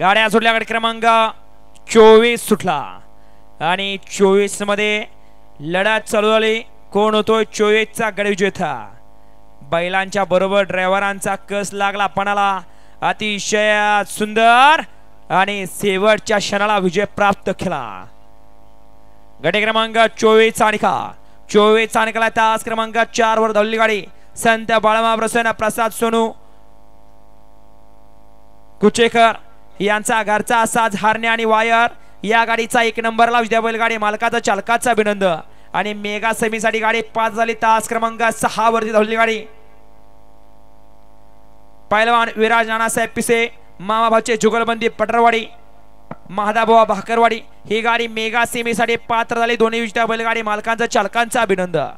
गाड्या सुटल्या. गाडी क्रमांक 24 सुटला आणि 24 मध्ये लढत चालू झाली. कोण होतोय 24 चा गड विजेता. बैलांच्या बरोबर ड्रायव्हरांचा कस लागला पणाला. अतिशय सुंदर आणि शेवटच्या क्षणाला विजय प्राप्त केला. गट क्रमांक 24 चा निकाल. 24 चा निकाल. तास क्रमांक 4 वर धावलेली गाडी संत बाळमा प्रसन्न प्रसाद सोनू कुचेकर यांचा घरचा साज हारणे आणि वायर या गाडीचा 1 नंबरला विजय. बैलगाडी मालकाचा चालकाचा अभिनंदन. आणि मेगा सेमीसाठी गाडी 5 झाली. तास क्रमांक 6 वरती धावलेली गाडी पैलवान विराज नानासाहेब पिसे मामा भाऊचे जुगलबंदी पटरवाडी महादाबुवा भाकरवाडी ही गाडी मेगा सेमीसाठी पात्र झाली. दोन्ही विजेत्या बैलगाडी मालकांचा चालकांचा अभिनंदन.